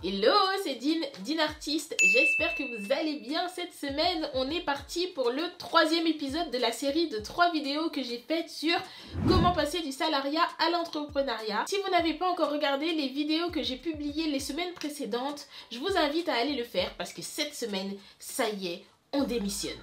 Hello, c'est Dean Artiste, j'espère que vous allez bien. Cette semaine, on est parti pour le 3e épisode de la série de 3 vidéos que j'ai faites sur comment passer du salariat à l'entrepreneuriat. Si vous n'avez pas encore regardé les vidéos que j'ai publiées les semaines précédentes, je vous invite à aller le faire parce que cette semaine, ça y est, on démissionne.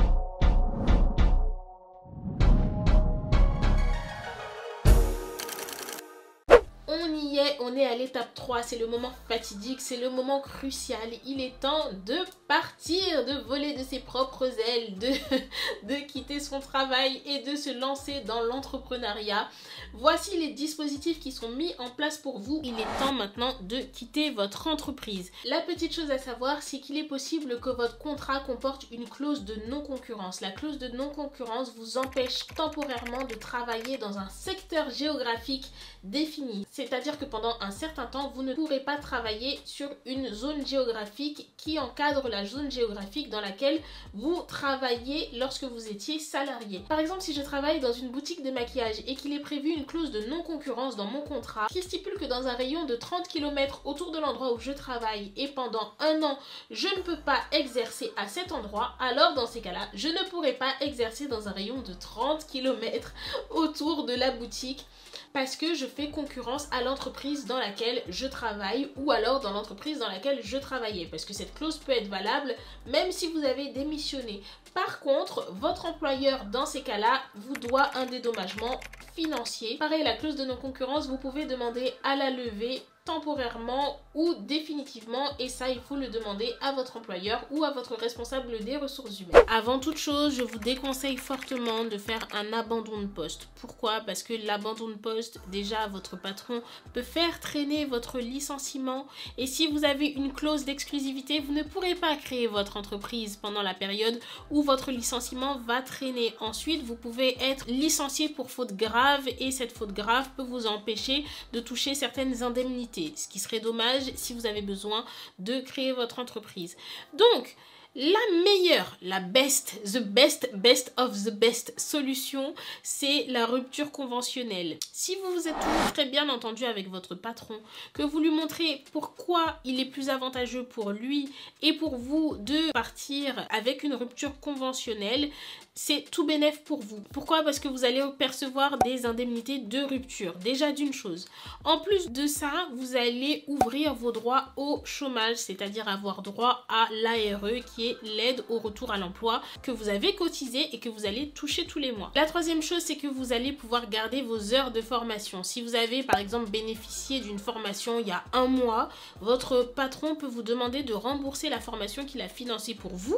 On y est, on est à l'étape 3, c'est le moment fatidique, c'est le moment crucial. Il est temps de partir, de voler de ses propres ailes, de quitter son travail et de se lancer dans l'entrepreneuriat. Voici les dispositifs qui sont mis en place pour vous. Il est temps maintenant de quitter votre entreprise. La petite chose à savoir, c'est qu'il est possible que votre contrat comporte une clause de non-concurrence. La clause de non-concurrence vous empêche temporairement de travailler dans un secteur géographique défini. C'est-à-dire que pendant un certain temps, vous ne pourrez pas travailler sur une zone géographique qui encadre la zone géographique dans laquelle vous travaillez lorsque vous étiez salarié. Par exemple, si je travaille dans une boutique de maquillage et qu'il est prévu une clause de non-concurrence dans mon contrat qui stipule que dans un rayon de 30 km autour de l'endroit où je travaille et pendant un an, je ne peux pas exercer à cet endroit, alors dans ces cas-là, je ne pourrai pas exercer dans un rayon de 30 km autour de la boutique parce que je fais concurrence à l'entreprise dans laquelle je travaille ou alors dans l'entreprise dans laquelle je travaillais, parce que cette clause peut être valable même si vous avez démissionné. Par contre, votre employeur dans ces cas-là vous doit un dédommagement financier. Pareil, la clause de non-concurrence, vous pouvez demander à la lever temporairement ou définitivement, et ça il faut le demander à votre employeur ou à votre responsable des ressources humaines. Avant toute chose, je vous déconseille fortement de faire un abandon de poste. Pourquoi? Parce que l'abandon de poste, déjà votre patron peut faire traîner votre licenciement, et si vous avez une clause d'exclusivité, vous ne pourrez pas créer votre entreprise pendant la période où votre licenciement va traîner. Ensuite, vous pouvez être licencié pour faute grave, et cette faute grave peut vous empêcher de toucher certaines indemnités. Ce qui serait dommage si vous avez besoin de créer votre entreprise. Donc, la meilleure, the best of the best solution, c'est la rupture conventionnelle. Si vous vous êtes toujours très bien entendu avec votre patron, que vous lui montrez pourquoi il est plus avantageux pour lui et pour vous de partir avec une rupture conventionnelle, c'est tout bénef pour vous. Pourquoi? Parce que vous allez percevoir des indemnités de rupture, déjà d'une chose. En plus de ça, vous allez ouvrir vos droits au chômage, c'est-à-dire avoir droit à l'ARE, qui est l'aide au retour à l'emploi, que vous avez cotisé et que vous allez toucher tous les mois. La troisième chose, c'est que vous allez pouvoir garder vos heures de formation. Si vous avez par exemple bénéficié d'une formation il y a un mois, votre patron peut vous demander de rembourser la formation qu'il a financée pour vous.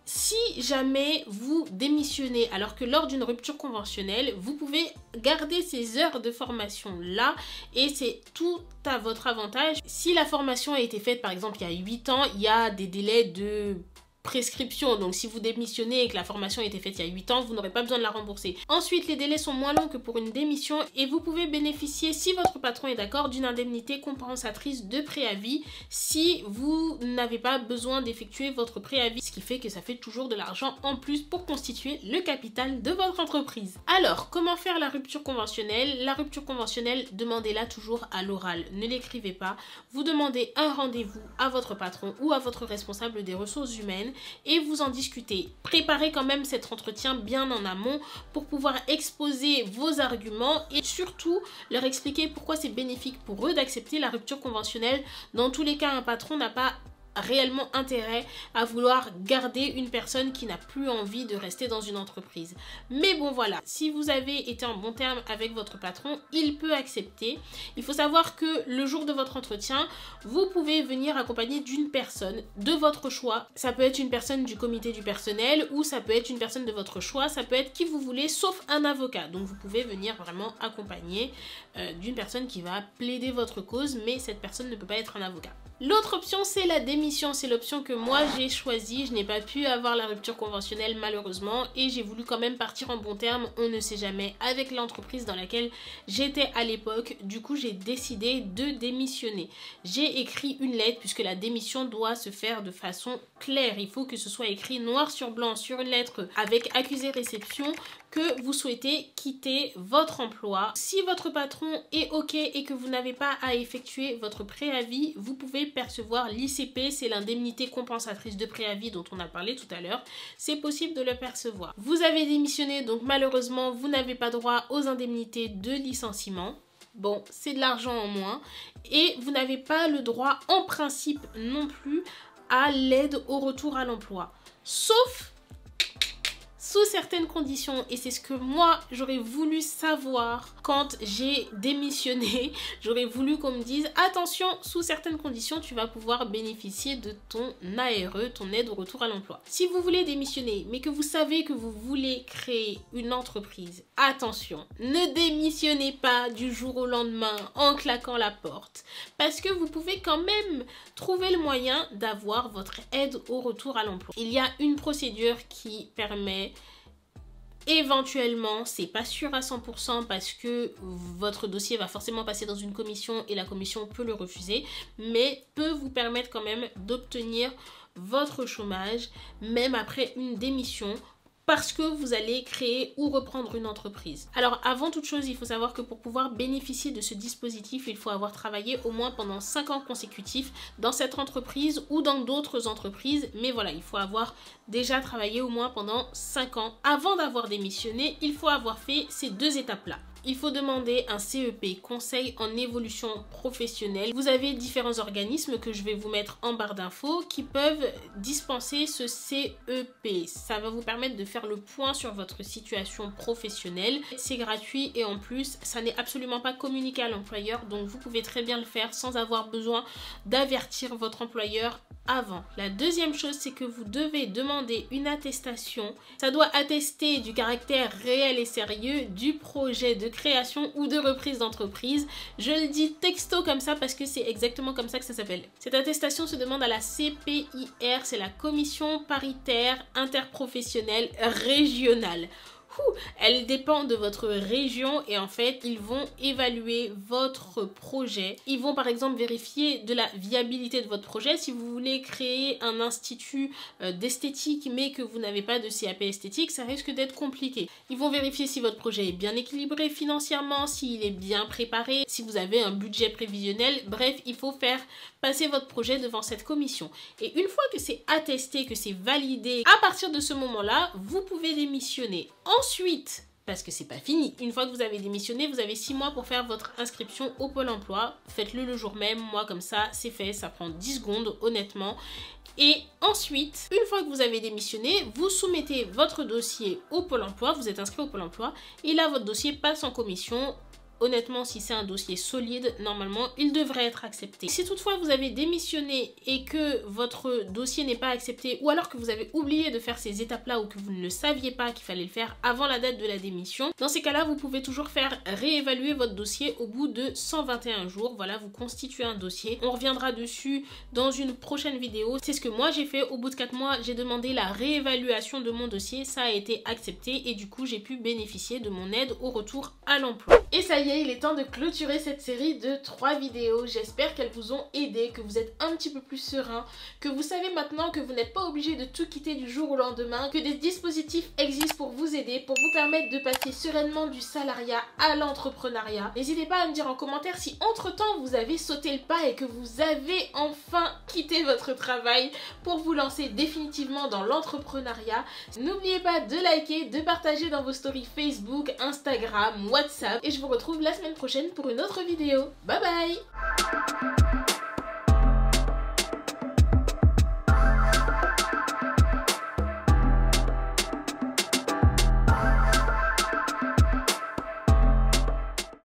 Si jamais vous démissionnez alors que lors d'une rupture conventionnelle, vous pouvez garder ces heures de formation là et c'est tout à votre avantage. Si la formation a été faite par exemple il y a 8 ans, il y a des délais de prescription, donc si vous démissionnez et que la formation a été faite il y a 8 ans, vous n'aurez pas besoin de la rembourser. Ensuite, les délais sont moins longs que pour une démission et vous pouvez bénéficier, si votre patron est d'accord, d'une indemnité compensatrice de préavis si vous n'avez pas besoin d'effectuer votre préavis, ce qui fait que ça fait toujours de l'argent en plus pour constituer le capital de votre entreprise. Alors, comment faire la rupture conventionnelle? La rupture conventionnelle, demandez-la toujours à l'oral, ne l'écrivez pas. Vous demandez un rendez-vous à votre patron ou à votre responsable des ressources humaines et vous en discutez. Préparez quand même cet entretien bien en amont pour pouvoir exposer vos arguments et surtout leur expliquer pourquoi c'est bénéfique pour eux d'accepter la rupture conventionnelle. Dans tous les cas, un patron n'a pas réellement intérêt à vouloir garder une personne qui n'a plus envie de rester dans une entreprise. Mais bon voilà, si vous avez été en bon terme avec votre patron, il peut accepter. Il faut savoir que le jour de votre entretien, vous pouvez venir accompagné d'une personne de votre choix. Ça peut être une personne du comité du personnel ou ça peut être une personne de votre choix, ça peut être qui vous voulez sauf un avocat. Donc vous pouvez venir vraiment accompagné d'une personne qui va plaider votre cause, mais cette personne ne peut pas être un avocat. L'autre option, c'est la démission. C'est l'option que moi j'ai choisie. Je n'ai pas pu avoir la rupture conventionnelle malheureusement et j'ai voulu quand même partir en bon terme, on ne sait jamais, avec l'entreprise dans laquelle j'étais à l'époque. Du coup, j'ai décidé de démissionner. J'ai écrit une lettre puisque la démission doit se faire de façon claire. Il faut que ce soit écrit noir sur blanc sur une lettre avec accusé réception que vous souhaitez quitter votre emploi. Si votre patron est OK et que vous n'avez pas à effectuer votre préavis, vous pouvez percevoir l'ICP, c'est l'indemnité compensatrice de préavis dont on a parlé tout à l'heure. C'est possible de le percevoir. Vous avez démissionné, donc malheureusement, vous n'avez pas droit aux indemnités de licenciement. Bon, c'est de l'argent en moins. Et vous n'avez pas le droit, en principe non plus, à l'aide au retour à l'emploi. Sauf sous certaines conditions, et c'est ce que moi j'aurais voulu savoir quand j'ai démissionné. J'aurais voulu qu'on me dise attention, sous certaines conditions tu vas pouvoir bénéficier de ton ARE, ton aide au retour à l'emploi. Si vous voulez démissionner mais que vous savez que vous voulez créer une entreprise, attention, ne démissionnez pas du jour au lendemain en claquant la porte, parce que vous pouvez quand même trouver le moyen d'avoir votre aide au retour à l'emploi. Il y a une procédure qui permet éventuellement, c'est pas sûr à 100% parce que votre dossier va forcément passer dans une commission et la commission peut le refuser, mais peut vous permettre quand même d'obtenir votre chômage même après une démission, parce que vous allez créer ou reprendre une entreprise. Alors avant toute chose, il faut savoir que pour pouvoir bénéficier de ce dispositif, il faut avoir travaillé au moins pendant 5 ans consécutifs dans cette entreprise ou dans d'autres entreprises. Mais voilà, il faut avoir déjà travaillé au moins pendant 5 ans. Avant d'avoir démissionné, il faut avoir fait ces 2 étapes-là. Il faut demander un CEP, Conseil en évolution professionnelle. Vous avez différents organismes que je vais vous mettre en barre d'infos qui peuvent dispenser ce CEP. Ça va vous permettre de faire le point sur votre situation professionnelle. C'est gratuit et en plus, ça n'est absolument pas communiqué à l'employeur. Donc vous pouvez très bien le faire sans avoir besoin d'avertir votre employeur avant. La deuxième chose, c'est que vous devez demander une attestation. Ça doit attester du caractère réel et sérieux du projet de création ou de reprise d'entreprise. Je le dis texto comme ça parce que c'est exactement comme ça que ça s'appelle. Cette attestation se demande à la CPIR, c'est la Commission paritaire interprofessionnelle régionale. Elle dépend de votre région et en fait ils vont évaluer votre projet. Ils vont par exemple vérifier de la viabilité de votre projet. Si vous voulez créer un institut d'esthétique mais que vous n'avez pas de CAP esthétique, ça risque d'être compliqué. Ils vont vérifier si votre projet est bien équilibré financièrement, s'il est bien préparé, si vous avez un budget prévisionnel. Bref, il faut faire passer votre projet devant cette commission. Et une fois que c'est attesté, que c'est validé, à partir de ce moment-là, vous pouvez démissionner. Ensuite, parce que c'est pas fini, une fois que vous avez démissionné, vous avez 6 mois pour faire votre inscription au Pôle emploi. Faites-le le jour même, moi comme ça, c'est fait, ça prend 10 secondes honnêtement. Et ensuite, une fois que vous avez démissionné, vous soumettez votre dossier au Pôle emploi, vous êtes inscrit au Pôle emploi, et là votre dossier passe en commission. Honnêtement, si c'est un dossier solide, normalement, il devrait être accepté. Si toutefois vous avez démissionné et que votre dossier n'est pas accepté, ou alors que vous avez oublié de faire ces étapes-là ou que vous ne le saviez pas qu'il fallait le faire avant la date de la démission, dans ces cas-là, vous pouvez toujours faire réévaluer votre dossier au bout de 121 jours. Voilà, vous constituez un dossier. On reviendra dessus dans une prochaine vidéo. C'est ce que moi j'ai fait. Au bout de 4 mois, j'ai demandé la réévaluation de mon dossier. Ça a été accepté et du coup, j'ai pu bénéficier de mon aide au retour à l'emploi. Et ça y est, il est temps de clôturer cette série de 3 vidéos. J'espère qu'elles vous ont aidé, que vous êtes un petit peu plus serein, que vous savez maintenant que vous n'êtes pas obligé de tout quitter du jour au lendemain, que des dispositifs existent pour vous aider, pour vous permettre de passer sereinement du salariat à l'entrepreneuriat. N'hésitez pas à me dire en commentaire si entre-temps vous avez sauté le pas et que vous avez enfin quitté votre travail pour vous lancer définitivement dans l'entrepreneuriat. N'oubliez pas de liker, de partager dans vos stories Facebook, Instagram, WhatsApp et je vous retrouve la semaine prochaine pour une autre vidéo. Bye bye!